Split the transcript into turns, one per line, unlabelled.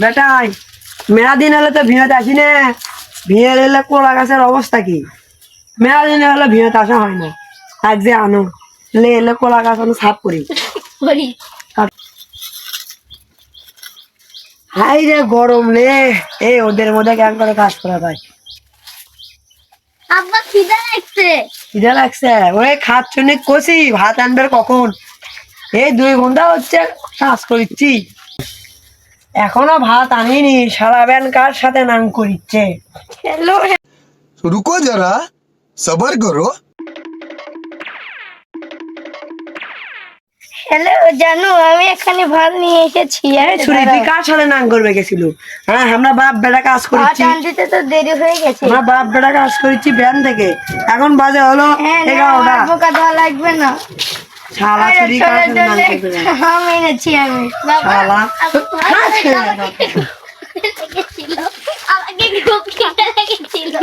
বেটাই মেলা দিন হলে তো ভিড়তে আসি না। ভিড়ে এলে কলা গাছের অবস্থা কি? মেলা দিন হলে ভিড়তে আসা হয় না। আজ যে আনো লে এলে কলা গাছ আমি সাফ করি। হাই রে গরম রে, এই ওদের মধ্যে কেমন করে কাজ করা যায়?
আব্বা খিদা লাগছে।
খিদা লাগছে? ওই খাচ্ছ নি কষি, ভাত আনবে কখন? এই 2 ঘন্টা হচ্ছে কাজ করছি, এখনো ভাত আনিনি। সারা বেন কার সাথে নাম করিচ্ছে।
रुको जरा सबर करो।
হ্যালো জানু, আমি এখানে ভাত নিয়ে এসেছি।
ছুরি তুই কার সাথে নাম করবে গেছিল? হ্যাঁ আমরা বাপ বেটা কাজ
ভাত
করেছি,
আনতে তো দেরি হয়ে গেছে।
আমরা বাপ বেটা কাজ করেছি ব্যান থেকে, এখন বাজে হলো
হ্যাঁ,
11টা।
বোকা দেওয়া লাগবে না।
শালা
আরে,
ছুরি কার
ছোলার
সাথে নাম
জন্য
করবে?
আম এনেছি আমি। বাবা,
শালা
আমাকে খুব খিদা লেগেছিল। আমাকে খুব খিদা লেগেছিল।